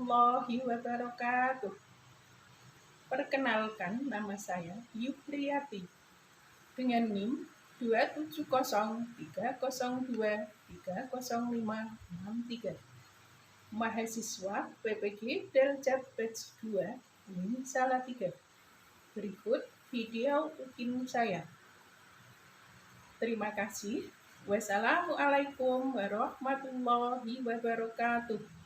warahmatullahi wabarakatuh. Perkenalkan, nama saya Yupriyati dengan NIM 27030230563. Mahasiswa PPG Daljab Batch 2 NIM Salatiga. Berikut video ukin saya. Terima kasih. Wassalamualaikum warahmatullahi wabarakatuh.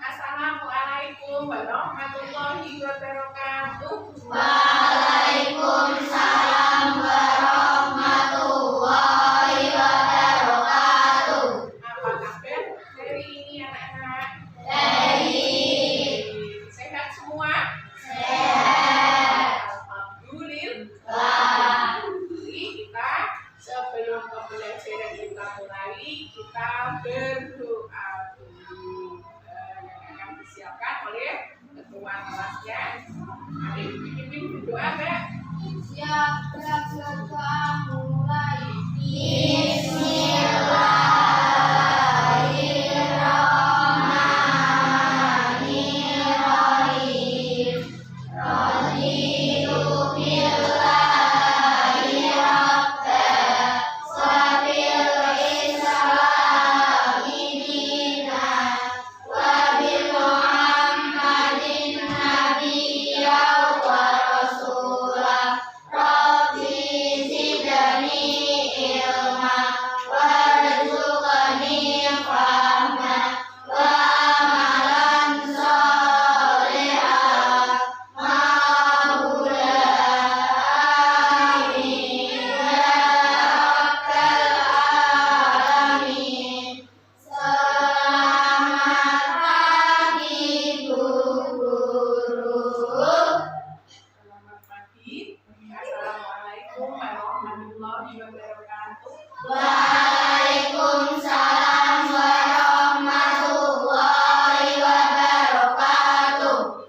Assalamualaikum warahmatullahi wabarakatuh. Waalaikumsalam warahmatullahi wabarakatuh. Apa kabar hari ini anak-anak? Baik. Sehat semua? Sehat. Alhamdulillah. Jadi kita sebelum pembelajaran kita mulai, kita berdoa dulu. Yang akan disiapkan oleh ketua kelasnya. Mari dipimpin berdoa, Mbak. Siap, berdoa mulai. Bismillahirrahmanirrahim. Raditu billahi rabban wa bil islami dinan wa bil Muhammadin nabiyyan wa rasulah. Rabbi zidni ilma warzuqni fahma wa amalan sholihan maula amin ya rabbal alamin. Selamat pagi guru. Selamat pagi. Assalamualaikum warahmatullahi wabarakatuh. Waalaikumsalam warahmatullahi wabarakatuh.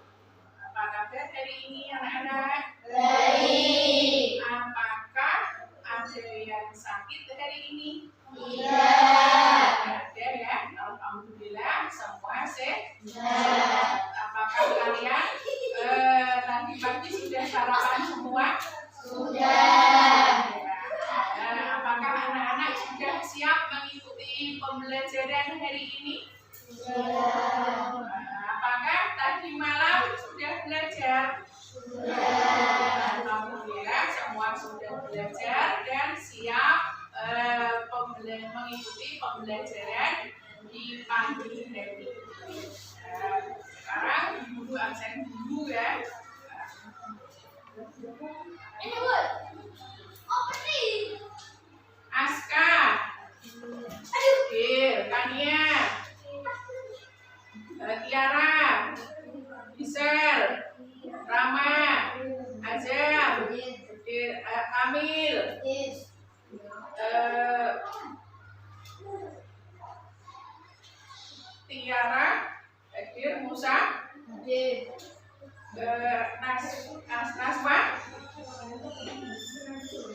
Apa kabar hari ini anak-anak? Baik. Apakah ada yang sakit hari ini? Tidak. Ada ya. Alhamdulillah semua sehat. Tidak. Apakah kalian tadi pagi sudah sarapan semua? Sudah. Apakah anak-anak sudah siap mengikuti pembelajaran hari ini? Sudah. Apakah tadi malam sudah belajar? Sudah. Alhamdulillah semua sudah belajar dan siap mengikuti pembelajaran di pagi hari. Sekarang dulu absen dulu ya. Ini buat apa nih? Aska, Gil, Kania, Tiara, Gisel, Rama, Azam, Kamil, Tiara, Gil, Musa, Nasma,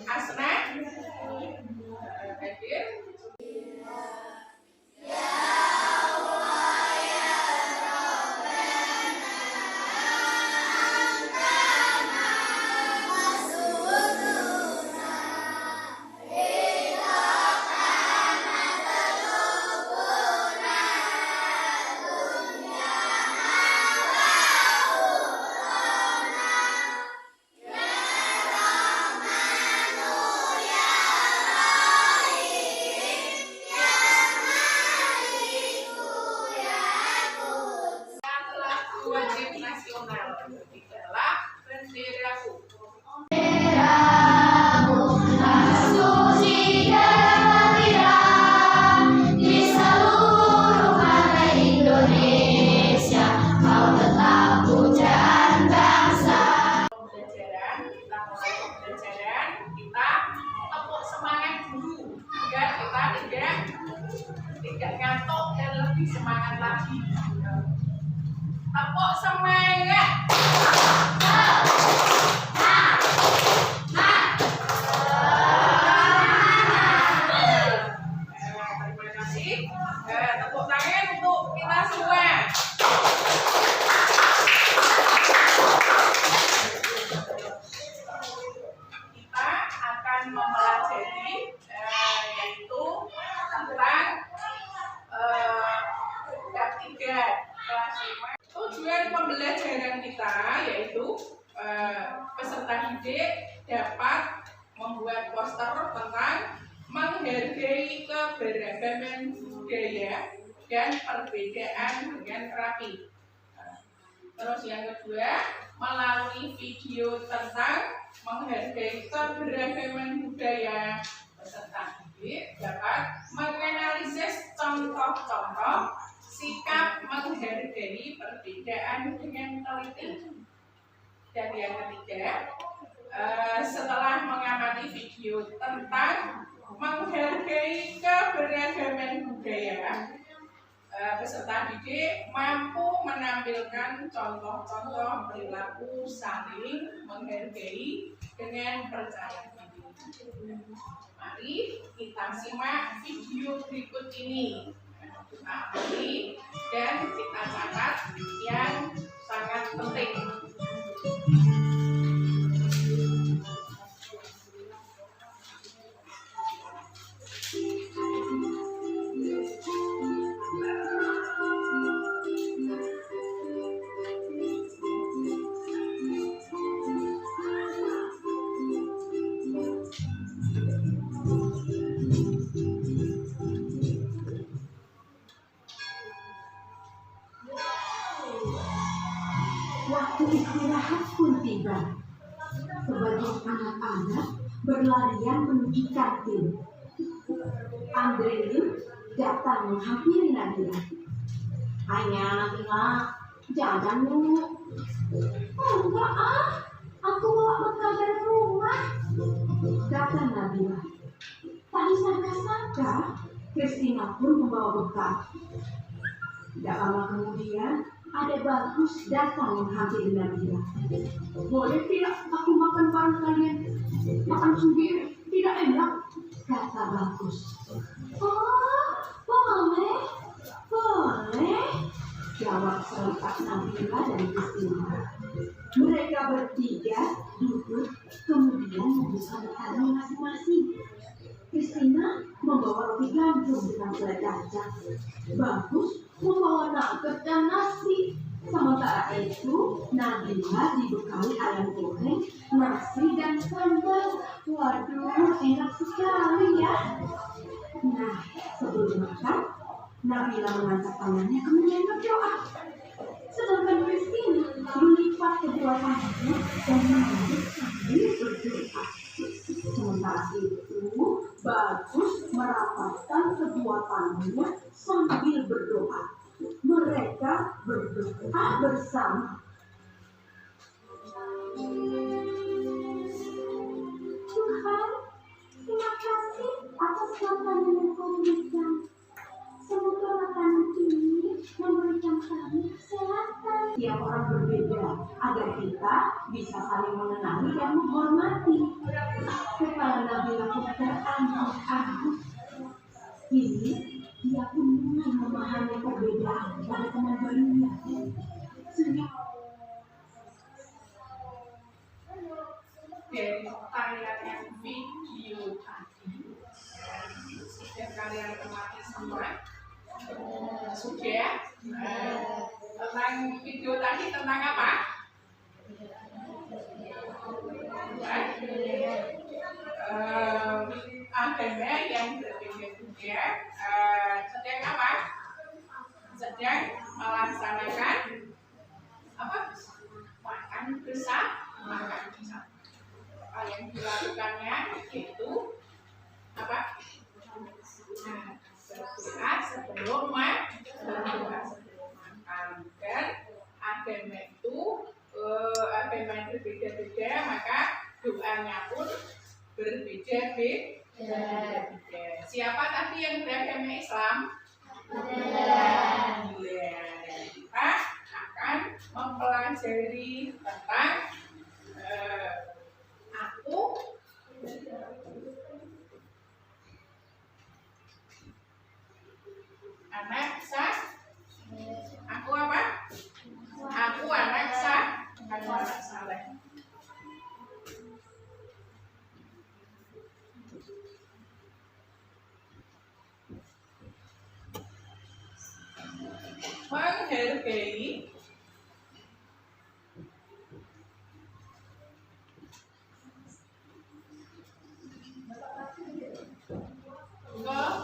Asna, Gil. Wajib nasional adalah benderaku. Suci dan gembira di seluruh mata Indonesia, kau tetap pujaan bangsa. Pembelajaran, kita mulai pembelajaran, kita tepuk semangat dulu agar kita tidak ngantuk dan lebih semangat lagi. Tepuk semangat. Terima kasih. Tepuk tangan untuk yaitu peserta didik dapat membuat poster tentang menghargai keberagaman budaya dan perbedaan dengan rapi. Terus yang kedua, melalui video tentang menghargai keberagaman budaya, peserta didik dapat menganalisis contoh-contoh sikap menghargai perbedaan dengan teliti. Dan yang ketiga, setelah mengamati video tentang menghargai keberagaman budaya, peserta didik mampu menampilkan contoh-contoh perilaku saling menghargai dengan percaya diri. Mari kita simak video berikut ini. Kita amati dan kita catat yang sangat penting. Waktu istirahat pun tiba. Sebagian anak-anak berlarian menuju kantin. Andrein datang menghampiri Nabila. Hanya Nabila, jajan dulu. Oh enggak aku bawa bekal dari rumah. Kata Nabila. Tak disangka-sangka, Kristina pun membawa bekal. Tidak lama kemudian, Adek Bagus datang menghampiri Nabila. Boleh tidak aku makan bareng kalian? Makan sendiri tidak enak, kata Bagus. Oh, boleh, jawab serempak Nabila dan Kristina. Mereka bertiga duduk, kemudian membuka bekalnya masing-masing. Kristina membawa roti gandum dengan selai kacang. Bagus membawa nugget dan nasi. Sementara itu, Nabila dibekali ayam goreng, nasi dan sambal. Waduh, enak sekali ya. Nah, sebelum makan, Nabila mengangkat tangannya kemudian berdoa. Sedangkan Kristina melipat kedua tangannya dan menangis sambil berdoa. Sementara itu, Bagus merapatkan kedua tangannya sambil berdoa. Mereka berdoa bersama. Tuhan, terima kasih atas makanan yang Kau berikan. Semoga makanan ini memberikan kami kesehatan. Tiap orang berbeda agar kita bisa saling mengenali dan menghormati. Kepala Nabila pun terangguk-angguk. Kini dia pun mulai memahami perbedaan pada teman barunya. Dari tayangan video tadi, dan kalian amati semua sudah. Tentang video tadi tentang apa? Agama yang berbeda-beda sedang apa? Sedang melaksanakan apa? Makan bersama. Yang dilakukannya itu apa? Berdoa sebelum makan. Dan agama itu agama yang berbeda-beda, maka doanya pun berbeda-beda. Siapa tadi yang beragama Islam? Kita akan mempelajari tentang aku anak sah. Aku apa? Aku anak sah. Aku anak saleh. Menghargai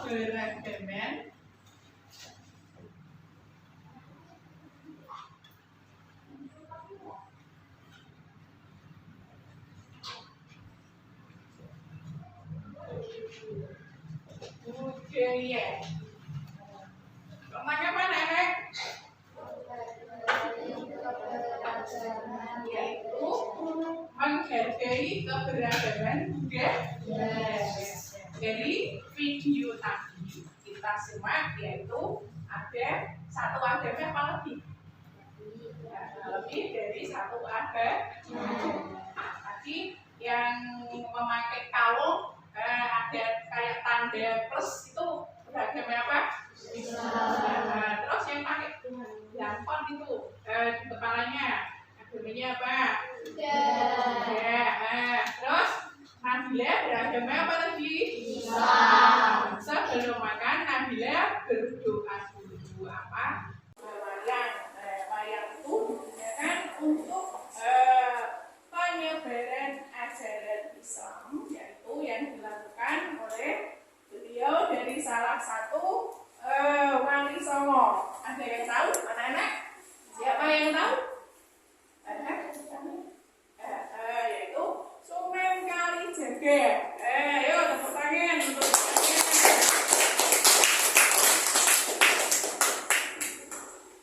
keberagaman. Budaya. Contohnya apa, Nenek? Yaitu menghargai keberagaman budaya. Jadi video tadi kita simak yaitu ada satu agama apa lebih? Lebih dari satu agama. Tadi yang memakai kalung ada kayak tanda plus itu beragama apa? Nah, terus yang pakai jangkon itu di kepalanya agamanya apa? Ya. Terus Nabila beragama apa tadi? Islam. Sebelum makan Nabila berdoa dulu apa? Wayang itu ya kan untuk penyebaran ajaran Islam, yaitu yang dilakukan oleh beliau dari salah satu wali songo. Ada yang tahu, anak-anak? Siapa yang tahu? Yaitu Sunan Kalijaga. Ayo tepuk tangan untuk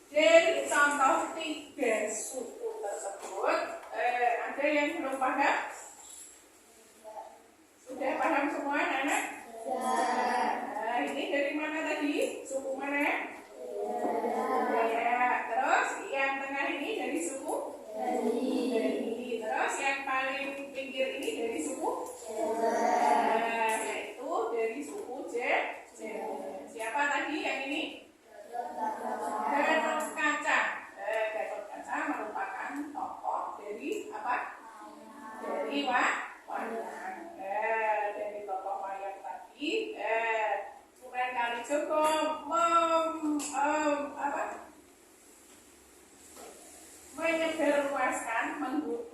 dari contoh 3 suku tersebut, ada yang belum paham? Sudah paham semua, anak-anak? Ini dari mana tadi? Suku mana? Ya. Terus yang tengah ini dari suku? Dari. Terus yang paling pinggir ini dari suku? Yaitu dari suku Siapa tadi yang ini? Gatot Kaca. Gatot Kaca merupakan tokoh dari apa? Dari wayang. Dari tokoh wayang tadi, Sunan Kalijaga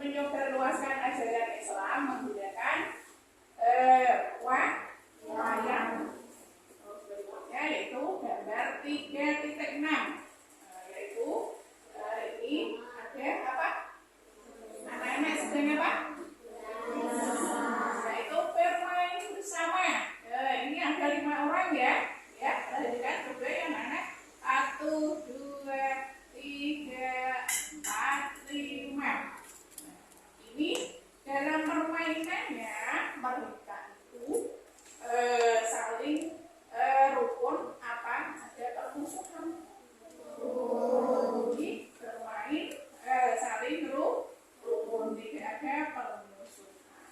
menyebarluaskan ajaran Islam menggunakan wayang. Berikutnya yaitu gambar 3.6, yaitu ini ada apa? Anak-anak sedang apa? Yaitu bermain bersama. Ini ada 5 orang ya. Ya, perhatikan coba ya anak-anak. 1, 2, 3, 4, 5. Ini dalam permainannya mereka itu saling rukun apa? Ada permusuhan. Jadi bermain saling rukun, tidak ada permusuhan.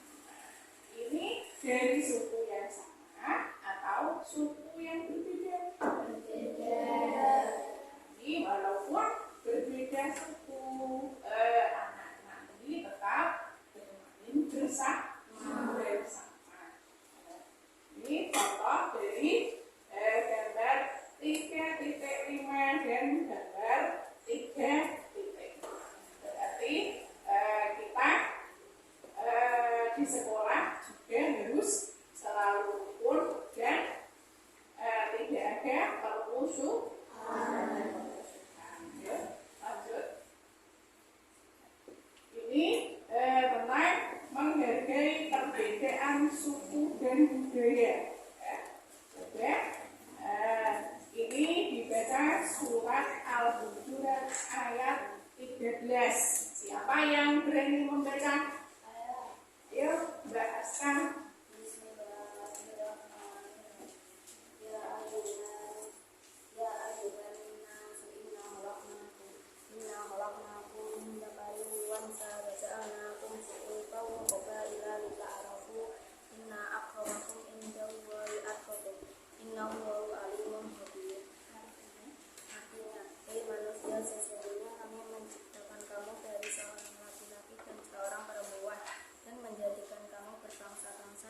Ini dari suku yang sama atau suku yang berbeda? Jadi walaupun berbeda suku, anak-anak ini tetap bermain bersama. Ini contoh dari gambar 3.5 dan gambar 3.6. Berarti kita di sekolah juga harus selalu rukun dan tidak ada permusuhan. Lanjut. Ini tentang menghargai perbedaan suku dan budaya. Coba ini dibaca surat Al-Hujurat ayat 13. Siapa yang berani membaca? Ayo, Mbak Aska. Sesungguhnya kami menciptakan kamu dari seorang laki-laki dan seorang perempuan dan menjadikan kamu berbangsa-bangsa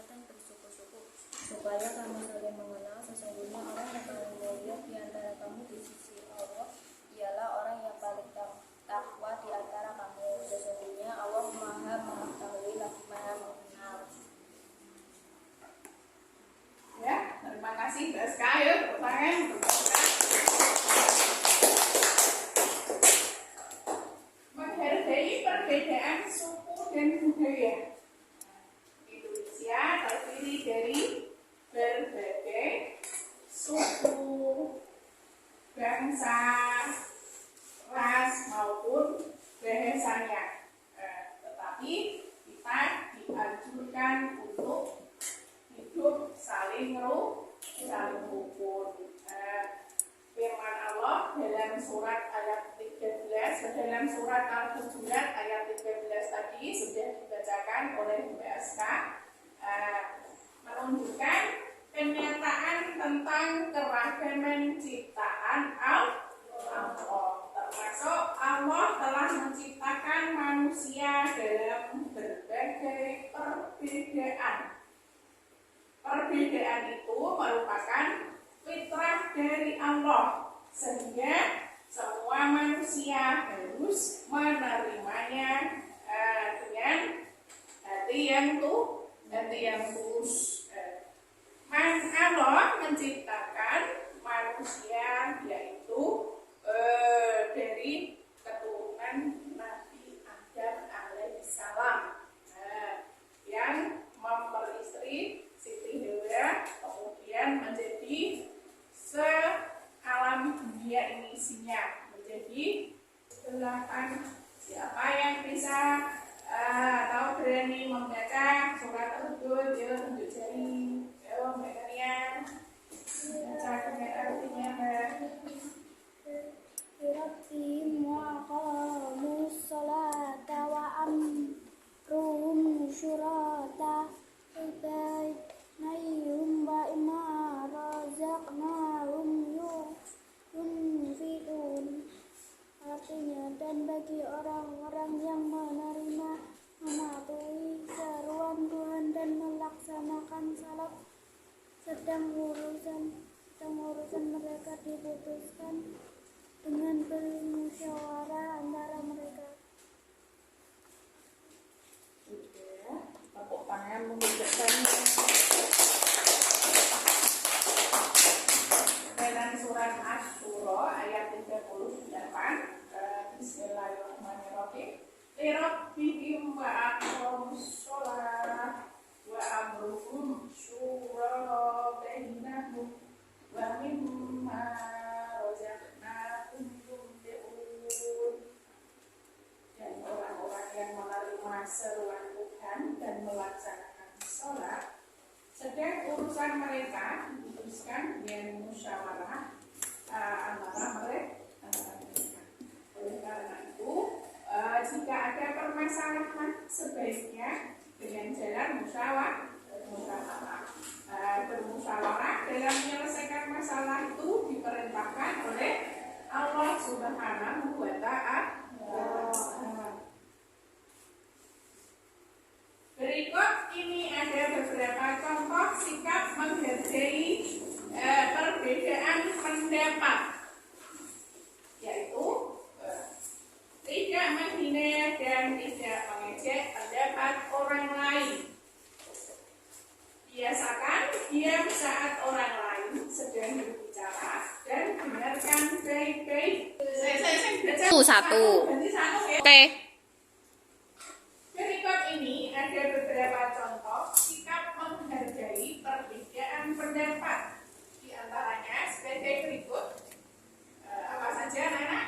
berbagai suku, bangsa, ras maupun bahasanya. Tetapi kita dianjurkan untuk hidup saling rukun. Firman Allah dalam surat ayat 13, dalam surat Al-Hujurat ayat 13 tadi sudah dibacakan oleh BSK, menunjukkan kenyataan tentang keragaman ciptaan Allah. Termasuk Allah telah menciptakan manusia dalam berbagai perbedaan. Perbedaan itu merupakan fitrah dari Allah, sehingga semua manusia harus menerimanya dengan hati yang tulus. Allah menciptakan manusia yaitu dari keturunan Nabi Adam alaihissalam, yang memperistri Siti Hawa, kemudian menjadi sealam dunia ini isinya menjadi 8. Siapa yang bisa atau berani membaca surat tersebut, dia tunjuk jari. Mbak Kalian baca dengan artinya, Mbak. Rabbihim wa aqamus sholata wa amruhum syurata bainahum wa imma razaqnahum yunfiqun. Artinya, dan bagi orang-orang yang menerima, mematuhi seruan Tuhan dan melaksanakan salat, sedang urusan mereka diputuskan dengan bermusyawarah antara mereka. Sudah, tepuk tangan menunjukkan. Dalam surat Asy-Syura ayat 38, Bismillahirrahmanirrahim. Lirabbihim wa aqamus sholat wa amruhum syura bainahum wa mimma razaqnahum yunfiqun. Dan orang-orang yang menerima seruan Tuhan dan melaksanakan sholat, sedang urusan mereka diputuskan dengan musyawarah antara mereka. Oleh karena itu, jika ada permasalahan, sebaiknya dengan jalan musyawarah. Bermusyawarah dalam menyelesaikan masalah itu diperintahkan oleh Allah Subhanahu wa Ta'ala. Berikut ini ada beberapa contoh sikap menghargai perbedaan pendapat, yaitu tidak menghina dan tidak mengejek pendapat orang lain. Biasakan diam saat orang lain sedang berbicara dan dengarkan baik-baik. Satu. Ya. Oke. Berikut ini ada beberapa contoh sikap menghargai perbedaan pendapat. Di antaranya sebagai berikut. Apa saja, anak-anak?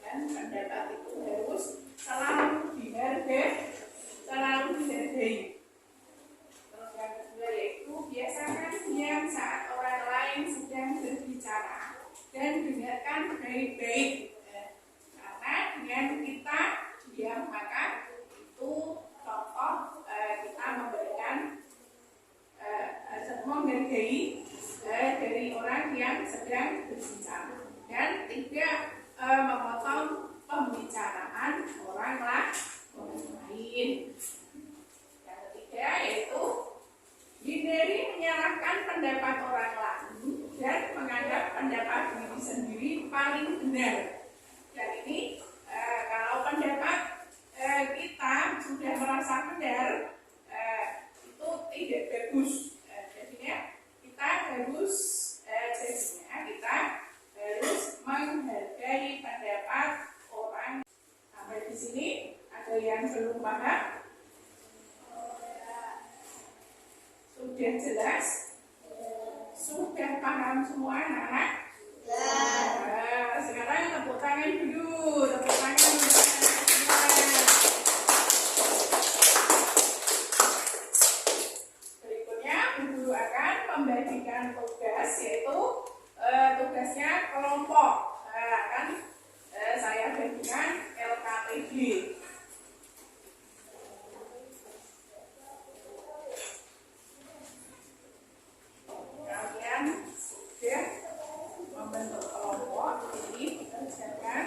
Dan pendapat itu harus selalu dihargai. Terus yang kedua yaitu biasakan diam saat orang lain sedang berbicara dan dengarkan baik-baik. Karena dengan kita diam maka itu contoh kita memberikan menghargai dari orang yang sedang berbicara dan tidak memotong pembicaraan orang lain. Yang ketiga yaitu hindari menyalahkan pendapat orang lain dan menganggap pendapat diri sendiri paling benar. Dan ini kalau pendapat kita sudah merasa benar itu tidak bagus. Jadinya kita harus menghargai pendapat orang. Sampai di sini ada yang belum paham? Sudah jelas? Sudah paham semua anak-anak? Sekarang tepuk tangan dulu. Tepuk tangan dulu. Berikutnya, guru akan membagikan tugas, yaitu tugasnya kelompok. Akan saya bagikan LKTG. Kalian sudah membentuk kelompok, jadi kerjakan.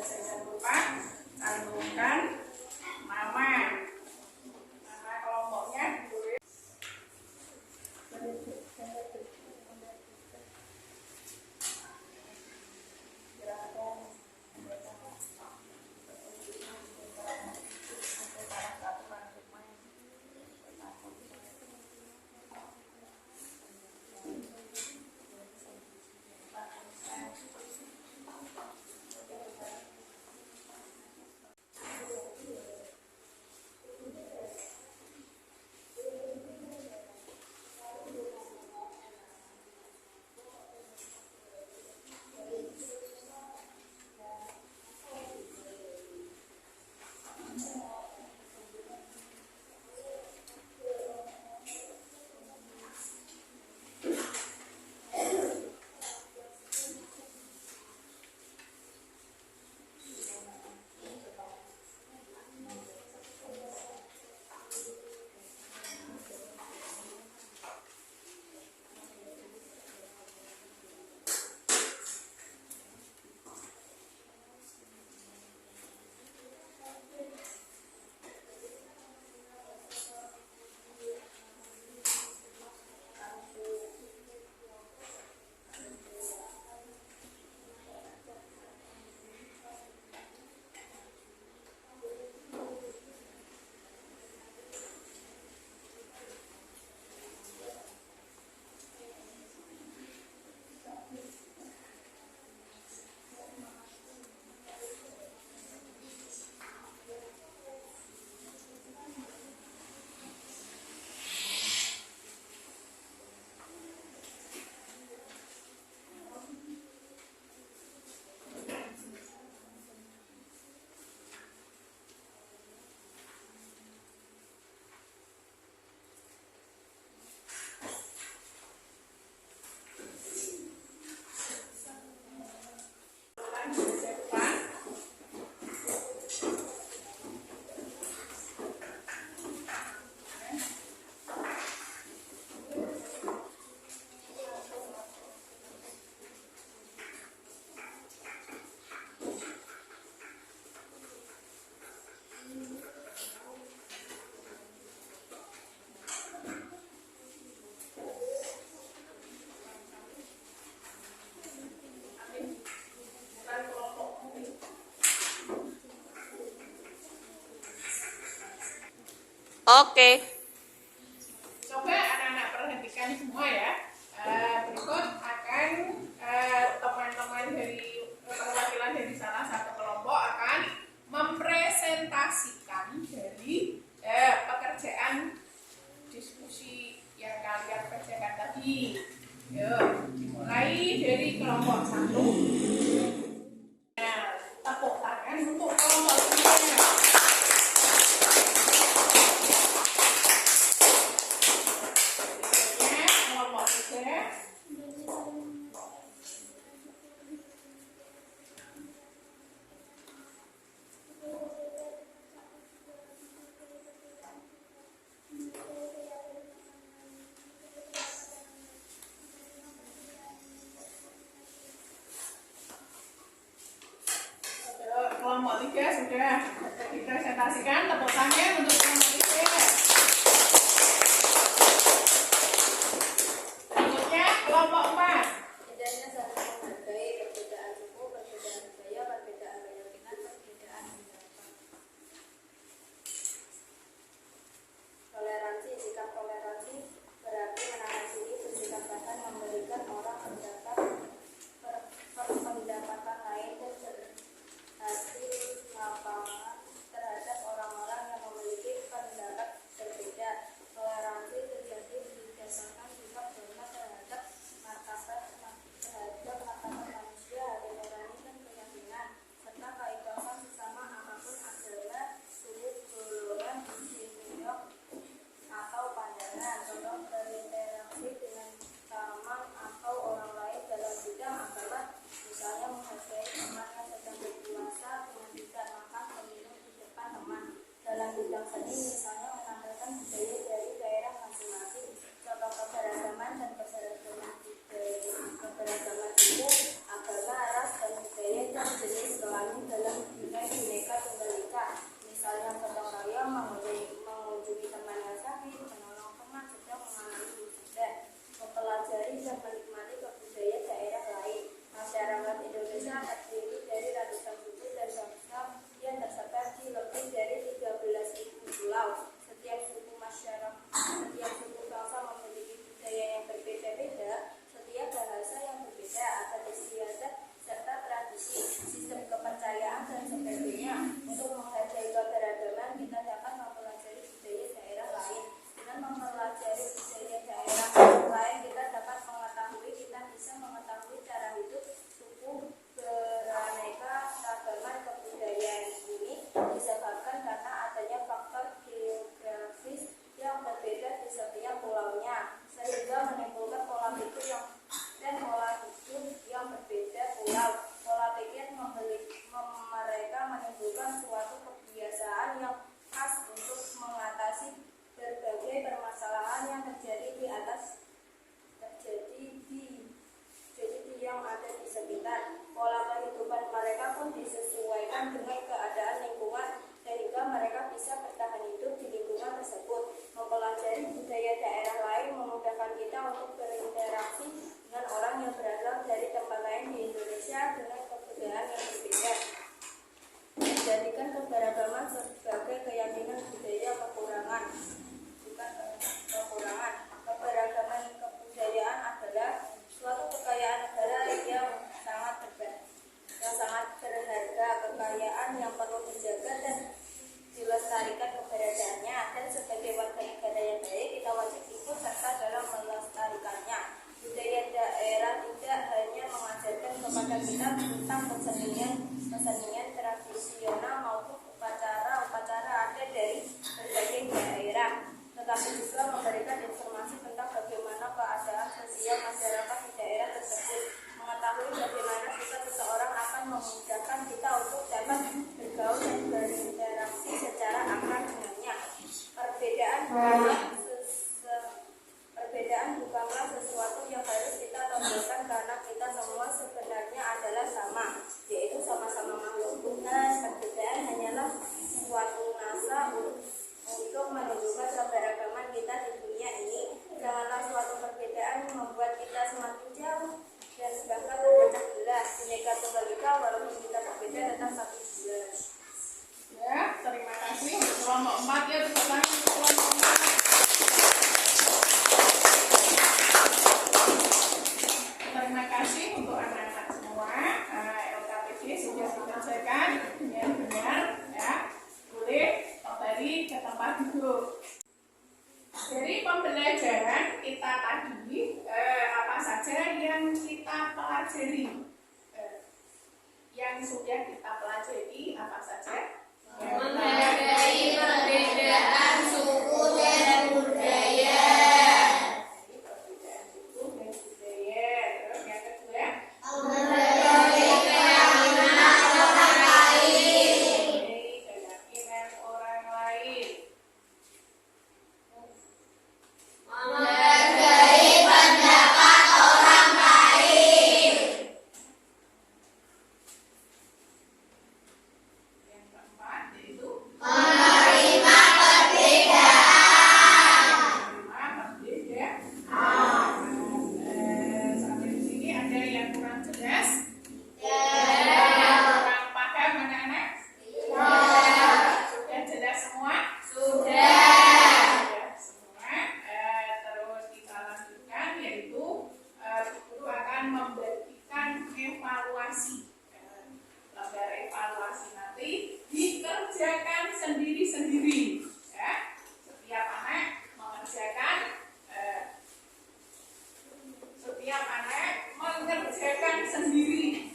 Jangan lupa cantumkan nama kelompoknya. Oke. Coba anak-anak perhatikan semua ya. Berikut akan teman-teman dari perwakilan dari salah satu kelompok akan mempresentasikan dari pekerjaan diskusi yang kalian kerjakan tadi. Yuk, dimulai dari kelompok 1. Nah, tepuk kelompok 3 sudah dipresentasikan. Tepuk tangan untuk kelompok 3. Berikutnya kelompok 4. Bedanya saling menghargai perbedaan suku, perbedaan budaya, perbedaan keyakinan, perbedaan pendapat. Toleransi, sikap toleransi berarti menahan diri, bersikap tahan, memberikan orang pendapatan lain dan berhasil lapangan terhadap orang-orang yang memiliki pendapat berbeda. Toleransi terjadi berdasarkan sikap hormat terhadap martabat manusia, hati nurani dan keyakinan, serta keikhlasan sesama apapun agama, suku, golongan, ideologi atau pandangan. Contoh berinteraksi dengan teman atau orang lain dalam bidang agama, misalnya menghargai teman yang sedang berpuasa dengan tidak makan atau minum di depan teman. Dalam bidang seni, misalnya menampilkan budaya dari daerah masing-masing. Contoh keberagaman dan keberagaman suku, agama, ras, dan budaya dan jenis kelamin dalam nilai Bhinneka Tunggal Ika. Misalnya gotong royong, mengunjungi teman yang sakit, menolong teman sedang mengalami musibah, mempelajari dan menikmati kebudayaan daerah lain. Masyarakat Indonesia terdiri dari ratusan suku dan bangsa yang tersebar di lebih dari 13.000 pulau. Setiap suku bangsa memiliki budaya yang berbeda-beda, setiap bahasa yang berbeda, adat istiadat serta tradisi, sistem kepercayaan dan sebagainya. Untuk menghargai keberagaman, kita dapat mempelajari budaya daerah lain. Dengan mempelajari budaya daerah lain, kita bisa mengetahui cara hidup suku beraneka ragaman. Kebudayaan ini disebabkan karena adanya faktor geografis yang berbeda di setiap pulaunya, sehingga menimbulkan pola pikir dan pola hidup yang berbeda pulau. Pola pikir mereka menimbulkan suatu kebiasaan yang khas untuk mengatasi berbagai permasalahan yang terjadi yang ada di sekitar. Pola kehidupan mereka pun disesuaikan dengan keadaan lingkungan, sehingga mereka bisa bertahan hidup di lingkungan tersebut. Mempelajari budaya daerah lain memudahkan kita untuk berinteraksi dengan orang yang berasal dari tempat lain di Indonesia dengan kebudayaan yang berbeda. Menjadikan keberagaman sebagai keyakinan budaya kekurangan, bukan kekurangan. Keberagaman kebudayaan adalah suatu kekayaan negara yang sangat berharga, kekayaan yang perlu dijaga dan dilestarikan keberadaannya. Dan sebagai warga negara yang baik, kita wajib ikut serta dalam melestarikannya. Budaya daerah tidak hanya mengajarkan kepada kita tentang kesenian tradisional maupun upacara-upacara adat dari berbagai daerah, tetapi juga memberikan informasi tentang bagaimana keadaan sosial masyarakat di daerah tersebut. Mengetahui bagaimana sifat seseorang akan memudahkan kita untuk dapat bergaul dan berinteraksi secara akrab dengannya. Perbedaan bukanlah sesuatu yang harus kita tonjolkan, karena kita semua sebenarnya adalah sama, yaitu sama-sama makhluk Tuhan. Perbedaan hanyalah suatu nasa untuk menunjukkan keberagaman kita di dunia ini. Janganlah suatu perbedaan membuat kita semakin jauh dan bahkan terpecah belah. Bhinneka Tunggal Ika, walaupun kita berbeda tetap satu belah. Ya, terima kasih untuk kelompok 4 ya, tepuk tangan untuk kelompok 4. Terima kasih untuk anak-anak semua. LKPD sudah dikerjakan dengan benar ya. Boleh kembali ke tempat duduk. Dari pembelajaran kita tadi, apa saja yang kita pelajari? Yang sudah kita pelajari apa saja? Menghargai perbedaan suku dan budaya. Perbedaan suku dan budaya. Terus yang kedua, Menghargai keyakinan orang lain. keyakinan orang lain. Menghargai pendapat orang lain. membagikan evaluasi. Lembar evaluasi nanti dikerjakan sendiri-sendiri. Ya. Setiap anak mengerjakan sendiri.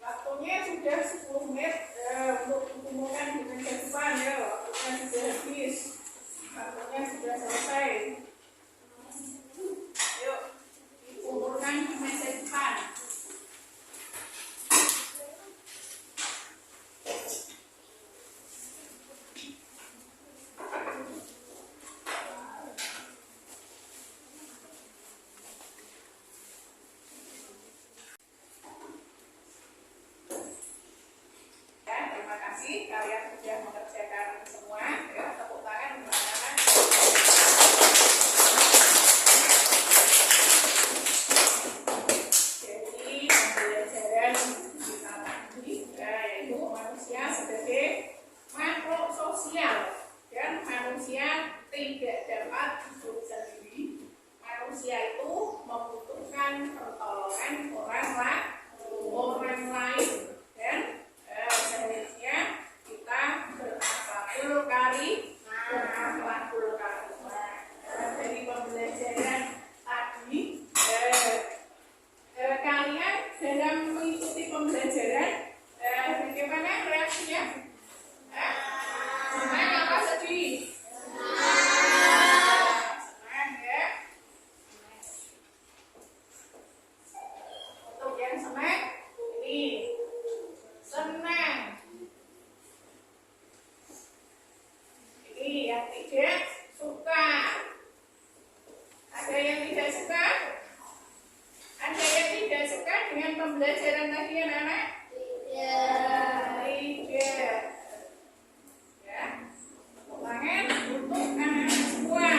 Waktunya sudah 10 menit untuk dikumpulkan di meja depan ya. Waktunya sudah habis. Waktunya sudah selesai. Yuk, dikumpulkan di meja depan. Terima kasih kalian sudah mengerjakan semua. Ya, tepuk tangan untuk anak-anak. Jadi pembelajaran kita tadi yaitu manusia sebagai makhluk sosial dan manusia tidak dapat hidup sendiri. Manusia itu membutuhkan pertolongan orang lain dan seharusnya kita berakhlakul karimah. Dari pembelajaran tadi, kalian dalam mengikuti pembelajaran, bagaimana reaksinya? Senang apa sedih? Senang ya. Untuk yang senang, ini senang. Ini yang tidak suka. Ada yang tidak suka? Ada yang tidak suka dengan pembelajaran tadi anak-anak? Tidak. Ya. Tangan untuk anak-anak semua.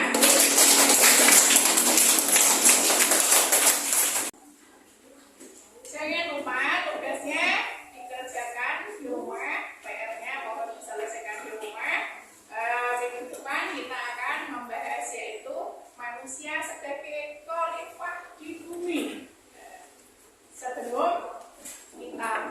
Jangan lupa tugasnya dikerjakan di rumah, PR-nya mohon diselesaikan di rumah. Minggu depan kita akan membahas yaitu manusia sebagai khalifah di bumi. Sebelum kita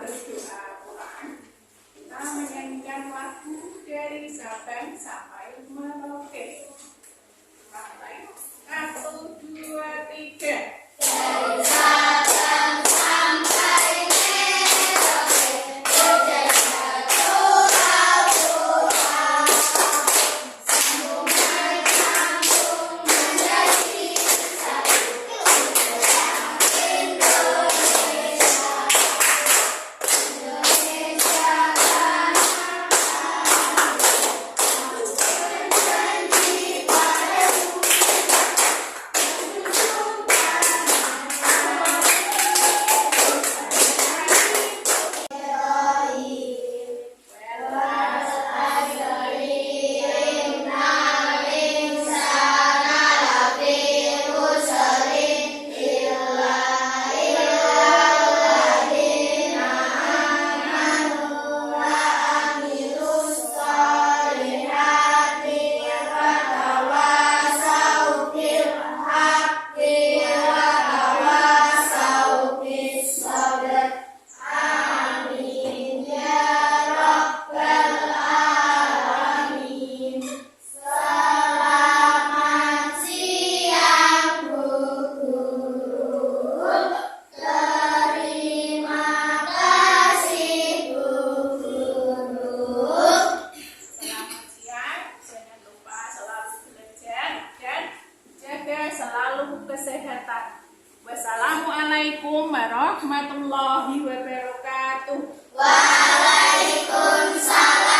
selalu kesehatan. Wassalamualaikum warahmatullahi wabarakatuh. Waalaikumsalam.